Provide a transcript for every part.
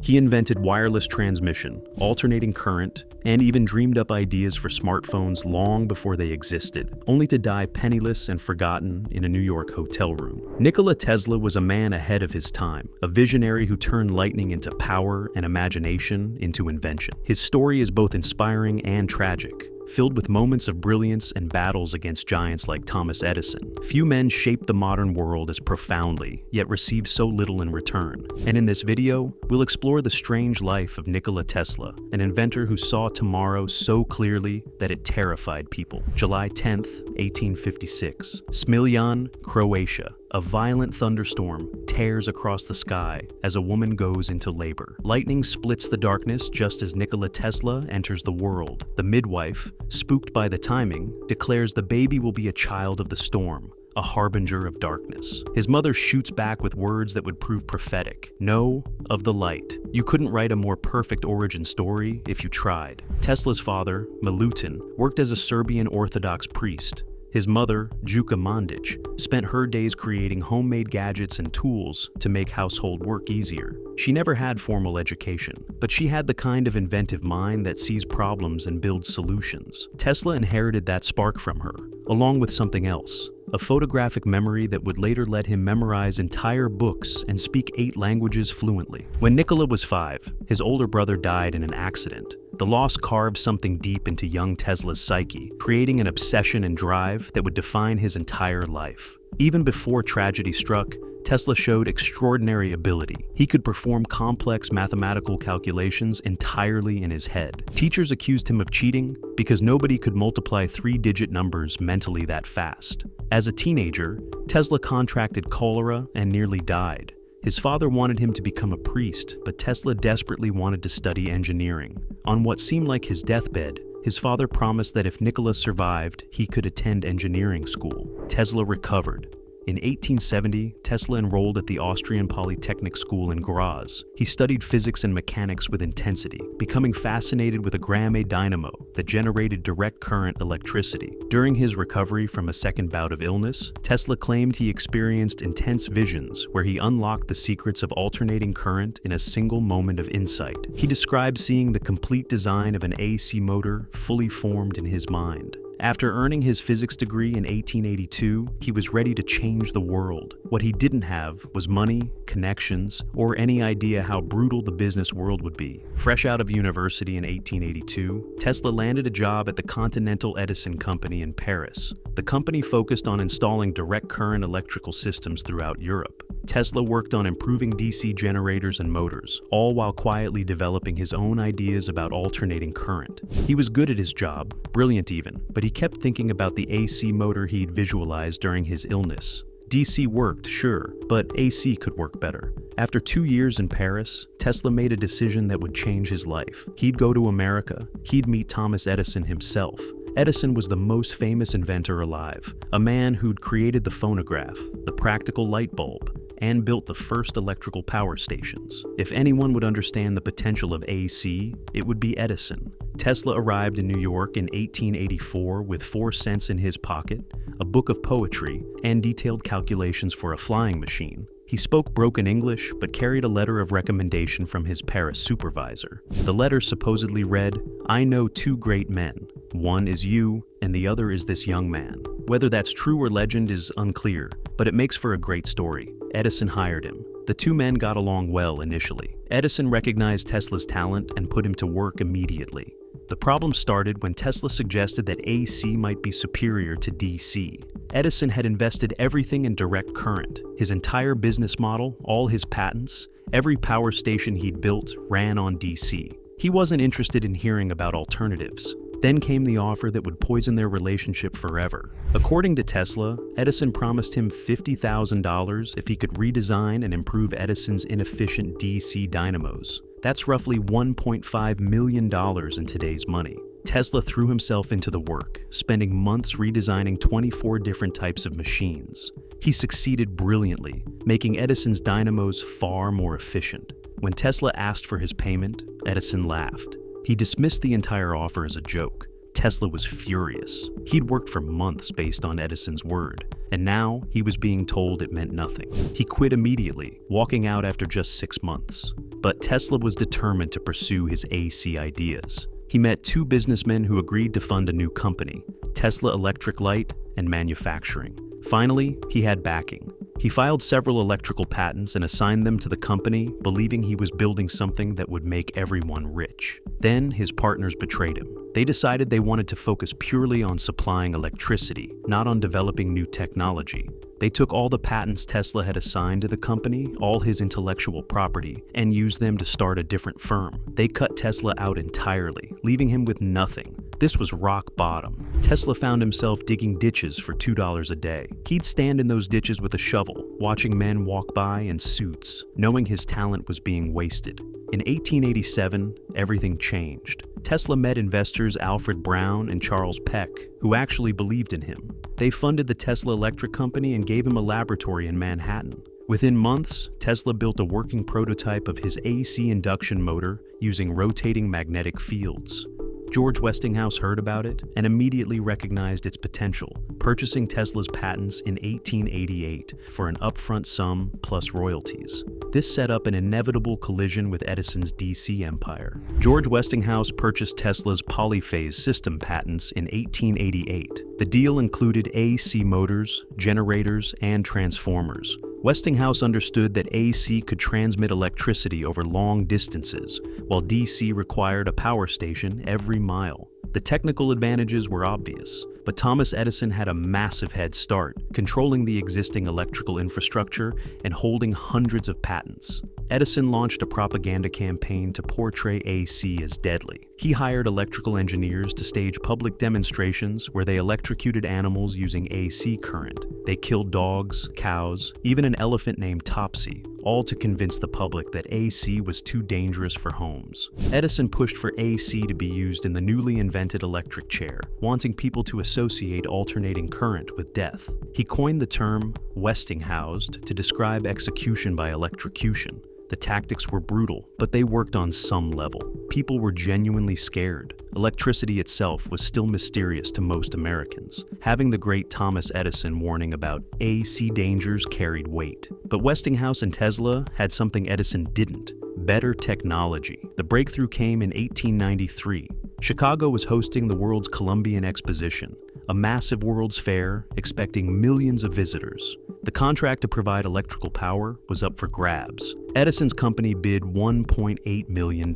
He invented wireless transmission, alternating current, and even dreamed up ideas for smartphones long before they existed, only to die penniless and forgotten in a New York hotel room. Nikola Tesla was a man ahead of his time, a visionary who turned lightning into power and imagination into invention. His story is both inspiring and tragic, filled with moments of brilliance and battles against giants like Thomas Edison. Few men shaped the modern world as profoundly, yet received so little in return. And in this video, we'll explore the strange life of Nikola Tesla, an inventor who saw tomorrow so clearly that it terrified people. July 10th, 1856. Smiljan, Croatia. A violent thunderstorm tears across the sky as a woman goes into labor. Lightning splits the darkness just as Nikola Tesla enters the world. The midwife, spooked by the timing, declares the baby will be a child of the storm, a harbinger of darkness. His mother shoots back with words that would prove prophetic. "No, of the light. You couldn't write a more perfect origin story if you tried." Tesla's father, Milutin, worked as a Serbian Orthodox priest. His mother, Juka Mandic, spent her days creating homemade gadgets and tools to make household work easier. She never had formal education, but she had the kind of inventive mind that sees problems and builds solutions. Tesla inherited that spark from her, along with something else, a photographic memory that would later let him memorize entire books and speak 8 languages fluently. When Nikola was 5, his older brother died in an accident. The loss carved something deep into young Tesla's psyche, creating an obsession and drive that would define his entire life. Even before tragedy struck, Tesla showed extraordinary ability. He could perform complex mathematical calculations entirely in his head. Teachers accused him of cheating because nobody could multiply 3-digit numbers mentally that fast. As a teenager, Tesla contracted cholera and nearly died. His father wanted him to become a priest, but Tesla desperately wanted to study engineering. On what seemed like his deathbed, his father promised that if Nikola survived, he could attend engineering school. Tesla recovered. In 1870, Tesla enrolled at the Austrian Polytechnic School in Graz. He studied physics and mechanics with intensity, becoming fascinated with a Gramme dynamo that generated direct current electricity. During his recovery from a second bout of illness, Tesla claimed he experienced intense visions where he unlocked the secrets of alternating current in a single moment of insight. He described seeing the complete design of an AC motor fully formed in his mind. After earning his physics degree in 1882, he was ready to change the world. What he didn't have was money, connections, or any idea how brutal the business world would be. Fresh out of university in 1882, Tesla landed a job at the Continental Edison Company in Paris. The company focused on installing direct current electrical systems throughout Europe. Tesla worked on improving DC generators and motors, all while quietly developing his own ideas about alternating current. He was good at his job, brilliant even, but he kept thinking about the AC motor he'd visualized during his illness. DC worked, sure, but AC could work better. After 2 years in Paris, Tesla made a decision that would change his life. He'd go to America. He'd meet Thomas Edison himself. Edison was the most famous inventor alive, a man who'd created the phonograph, the practical light bulb, and built the first electrical power stations. If anyone would understand the potential of AC, it would be Edison. Tesla arrived in New York in 1884 with 4 cents in his pocket, a book of poetry, and detailed calculations for a flying machine. He spoke broken English, but carried a letter of recommendation from his Paris supervisor. The letter supposedly read, "I know 2 great men. One is you, and the other is this young man." Whether that's true or legend is unclear, but it makes for a great story. Edison hired him. The 2 men got along well initially. Edison recognized Tesla's talent and put him to work immediately. The problem started when Tesla suggested that AC might be superior to DC. Edison had invested everything in direct current. His entire business model, all his patents, every power station he'd built ran on DC. He wasn't interested in hearing about alternatives. Then came the offer that would poison their relationship forever. According to Tesla, Edison promised him $50,000 if he could redesign and improve Edison's inefficient DC dynamos. That's roughly $1.5 million in today's money. Tesla threw himself into the work, spending months redesigning 24 different types of machines. He succeeded brilliantly, making Edison's dynamos far more efficient. When Tesla asked for his payment, Edison laughed. He dismissed the entire offer as a joke. Tesla was furious. He'd worked for months based on Edison's word, and now he was being told it meant nothing. He quit immediately, walking out after just 6 months. But Tesla was determined to pursue his AC ideas. He met two businessmen who agreed to fund a new company, Tesla Electric Light and Manufacturing. Finally, he had backing. He filed several electrical patents and assigned them to the company, believing he was building something that would make everyone rich. Then his partners betrayed him. They decided they wanted to focus purely on supplying electricity, not on developing new technology. They took all the patents Tesla had assigned to the company, all his intellectual property, and used them to start a different firm. They cut Tesla out entirely, leaving him with nothing. This was rock bottom. Tesla found himself digging ditches for $2 a day. He'd stand in those ditches with a shovel, watching men walk by in suits, knowing his talent was being wasted. In 1887, everything changed. Tesla met investors Alfred Brown and Charles Peck, who actually believed in him. They funded the Tesla Electric Company and gave him a laboratory in Manhattan. Within months, Tesla built a working prototype of his AC induction motor using rotating magnetic fields. George Westinghouse heard about it and immediately recognized its potential, purchasing Tesla's patents in 1888 for an upfront sum plus royalties. This set up an inevitable collision with Edison's DC empire. George Westinghouse purchased Tesla's polyphase system patents in 1888. The deal included AC motors, generators, and transformers. Westinghouse understood that AC could transmit electricity over long distances, while DC required a power station every mile. The technical advantages were obvious, but Thomas Edison had a massive head start, controlling the existing electrical infrastructure and holding hundreds of patents. Edison launched a propaganda campaign to portray AC as deadly. He hired electrical engineers to stage public demonstrations where they electrocuted animals using AC current. They killed dogs, cows, even an elephant named Topsy, all to convince the public that AC was too dangerous for homes. Edison pushed for AC to be used in the newly invented electric chair, wanting people to associate alternating current with death. He coined the term Westinghoused to describe execution by electrocution. The tactics were brutal, but they worked on some level. People were genuinely scared. Electricity itself was still mysterious to most Americans. Having the great Thomas Edison warning about AC dangers carried weight. But Westinghouse and Tesla had something Edison didn't: better technology. The breakthrough came in 1893. Chicago was hosting the World's Columbian Exposition, a massive World's Fair expecting millions of visitors. The contract to provide electrical power was up for grabs. Edison's company bid $1.8 million.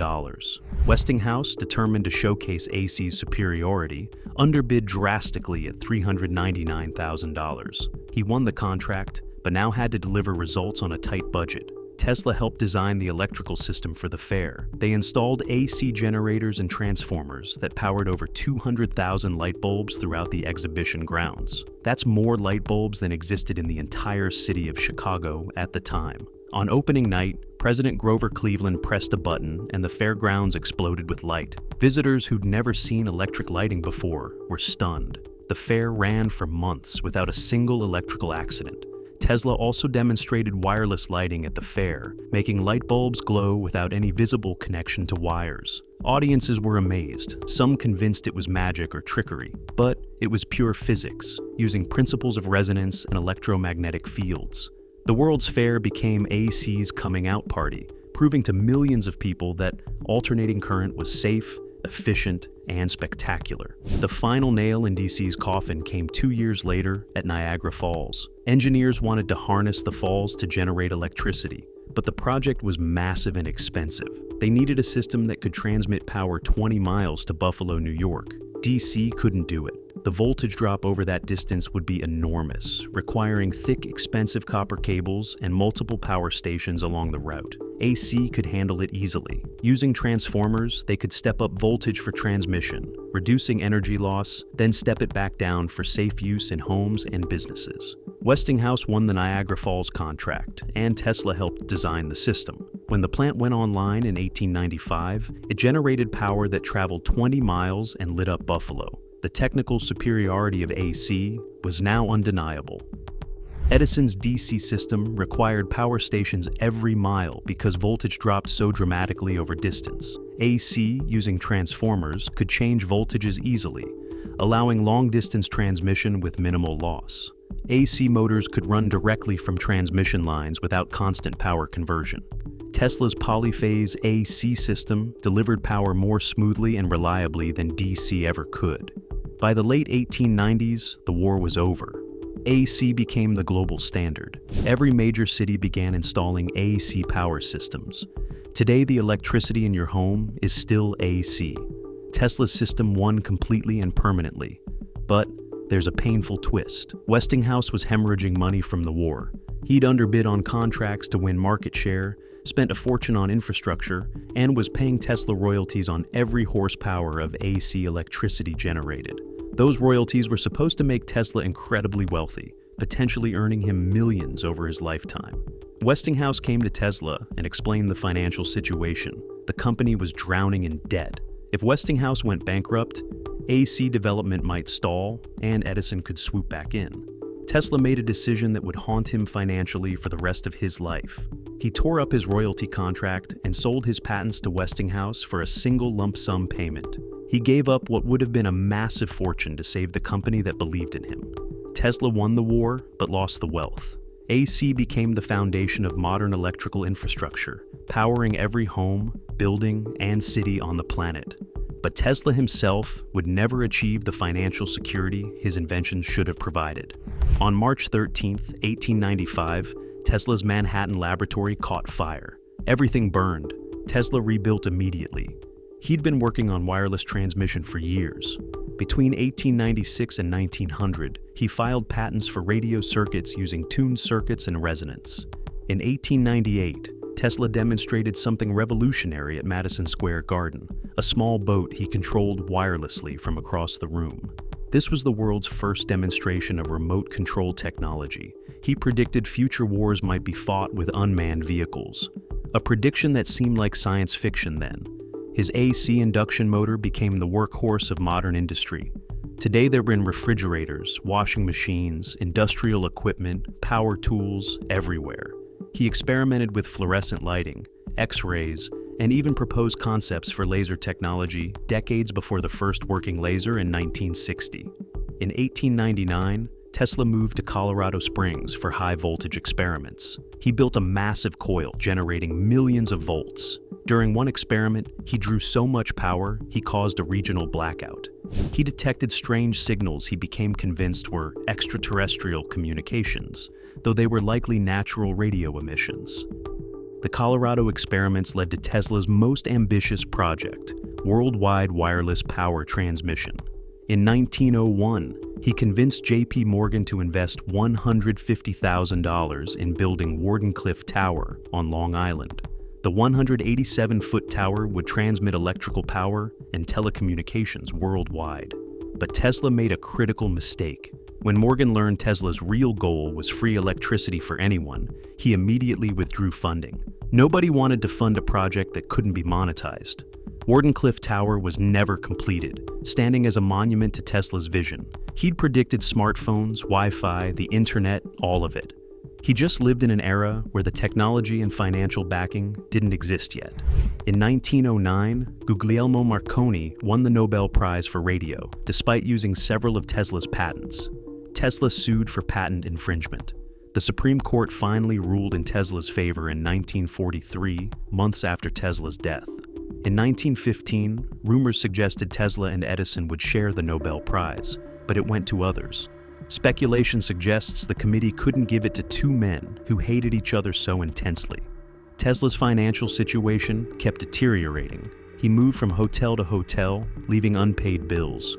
Westinghouse, determined to showcase AC's superiority, underbid drastically at $399,000. He won the contract, but now had to deliver results on a tight budget. Tesla helped design the electrical system for the fair. They installed AC generators and transformers that powered over 200,000 light bulbs throughout the exhibition grounds. That's more light bulbs than existed in the entire city of Chicago at the time. On opening night, President Grover Cleveland pressed a button and the fairgrounds exploded with light. Visitors who'd never seen electric lighting before were stunned. The fair ran for months without a single electrical accident. Tesla also demonstrated wireless lighting at the fair, making light bulbs glow without any visible connection to wires. Audiences were amazed, some convinced it was magic or trickery, but it was pure physics, using principles of resonance and electromagnetic fields. The World's Fair became AC's coming out party, proving to millions of people that alternating current was safe, efficient, and spectacular. The final nail in DC's coffin came 2 years later at Niagara Falls. Engineers wanted to harness the falls to generate electricity, but the project was massive and expensive. They needed a system that could transmit power 20 miles to Buffalo, New York. DC couldn't do it. The voltage drop over that distance would be enormous, requiring thick, expensive copper cables and multiple power stations along the route. AC could handle it easily. Using transformers, they could step up voltage for transmission, reducing energy loss, then step it back down for safe use in homes and businesses. Westinghouse won the Niagara Falls contract, and Tesla helped design the system. When the plant went online in 1895, it generated power that traveled 20 miles and lit up Buffalo. The technical superiority of AC was now undeniable. Edison's DC system required power stations every mile because voltage dropped so dramatically over distance. AC, using transformers, could change voltages easily, allowing long-distance transmission with minimal loss. AC motors could run directly from transmission lines without constant power conversion. Tesla's polyphase AC system delivered power more smoothly and reliably than DC ever could. By the late 1890s, the war was over. AC became the global standard. Every major city began installing AC power systems. Today, the electricity in your home is still AC. Tesla's system won completely and permanently. But there's a painful twist. Westinghouse was hemorrhaging money from the war. He'd underbid on contracts to win market share, spent a fortune on infrastructure, and was paying Tesla royalties on every horsepower of AC electricity generated. Those royalties were supposed to make Tesla incredibly wealthy, potentially earning him millions over his lifetime. Westinghouse came to Tesla and explained the financial situation. The company was drowning in debt. If Westinghouse went bankrupt, AC development might stall, and Edison could swoop back in. Tesla made a decision that would haunt him financially for the rest of his life. He tore up his royalty contract and sold his patents to Westinghouse for a single lump sum payment. He gave up what would have been a massive fortune to save the company that believed in him. Tesla won the war, but lost the wealth. AC became the foundation of modern electrical infrastructure, powering every home, building, and city on the planet. But Tesla himself would never achieve the financial security his inventions should have provided. On March 13, 1895, Tesla's Manhattan laboratory caught fire. Everything burned. Tesla rebuilt immediately. He'd been working on wireless transmission for years. Between 1896 and 1900, he filed patents for radio circuits using tuned circuits and resonance. In 1898, Tesla demonstrated something revolutionary at Madison Square Garden, a small boat he controlled wirelessly from across the room. This was the world's first demonstration of remote control technology. He predicted future wars might be fought with unmanned vehicles, a prediction that seemed like science fiction then. His AC induction motor became the workhorse of modern industry. Today they're in refrigerators, washing machines, industrial equipment, power tools, everywhere. He experimented with fluorescent lighting, X-rays, and even proposed concepts for laser technology decades before the first working laser in 1960. In 1899, Tesla moved to Colorado Springs for high-voltage experiments. He built a massive coil generating millions of volts. During one experiment, he drew so much power, he caused a regional blackout. He detected strange signals he became convinced were extraterrestrial communications, though they were likely natural radio emissions. The Colorado experiments led to Tesla's most ambitious project, worldwide wireless power transmission. In 1901, he convinced J.P. Morgan to invest $150,000 in building Wardenclyffe Tower on Long Island. The 187-foot tower would transmit electrical power and telecommunications worldwide. But Tesla made a critical mistake. When Morgan learned Tesla's real goal was free electricity for anyone, he immediately withdrew funding. Nobody wanted to fund a project that couldn't be monetized. Wardenclyffe Tower was never completed, standing as a monument to Tesla's vision. He'd predicted smartphones, Wi-Fi, the internet, all of it. He just lived in an era where the technology and financial backing didn't exist yet. In 1909, Guglielmo Marconi won the Nobel Prize for radio, despite using several of Tesla's patents. Tesla sued for patent infringement. The Supreme Court finally ruled in Tesla's favor in 1943, months after Tesla's death. In 1915, rumors suggested Tesla and Edison would share the Nobel Prize, but it went to others. Speculation suggests the committee couldn't give it to two men who hated each other so intensely. Tesla's financial situation kept deteriorating. He moved from hotel to hotel, leaving unpaid bills.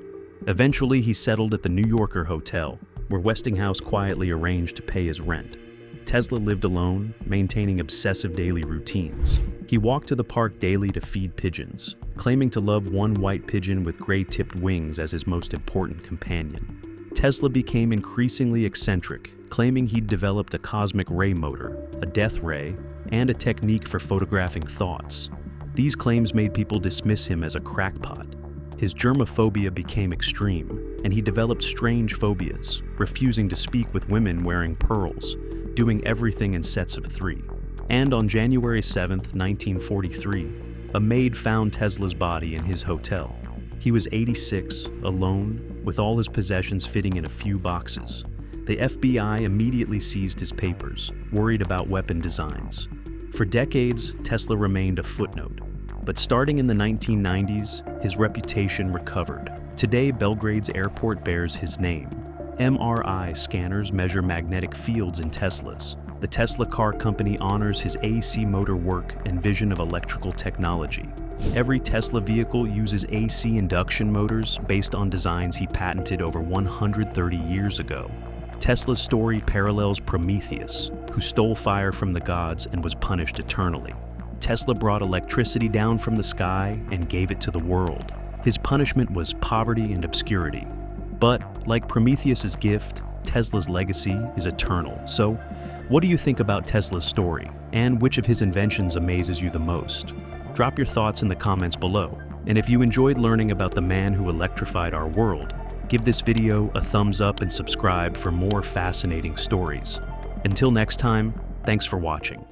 Eventually, he settled at the New Yorker Hotel, where Westinghouse quietly arranged to pay his rent. Tesla lived alone, maintaining obsessive daily routines. He walked to the park daily to feed pigeons, claiming to love one white pigeon with gray-tipped wings as his most important companion. Tesla became increasingly eccentric, claiming he'd developed a cosmic ray motor, a death ray, and a technique for photographing thoughts. These claims made people dismiss him as a crackpot. His germophobia became extreme, and he developed strange phobias, refusing to speak with women wearing pearls, doing everything in sets of 3. And on January 7, 1943, a maid found Tesla's body in his hotel. He was 86, alone, with all his possessions fitting in a few boxes. The FBI immediately seized his papers, worried about weapon designs. For decades, Tesla remained a footnote. But starting in the 1990s, his reputation recovered. Today, Belgrade's airport bears his name. MRI scanners measure magnetic fields in Teslas. The Tesla car company honors his AC motor work and vision of electrical technology. Every Tesla vehicle uses AC induction motors based on designs he patented over 130 years ago. Tesla's story parallels Prometheus, who stole fire from the gods and was punished eternally. Tesla brought electricity down from the sky and gave it to the world. His punishment was poverty and obscurity. But, like Prometheus's gift, Tesla's legacy is eternal. So, what do you think about Tesla's story? And which of his inventions amazes you the most? Drop your thoughts in the comments below. And if you enjoyed learning about the man who electrified our world, give this video a thumbs up and subscribe for more fascinating stories. Until next time, thanks for watching.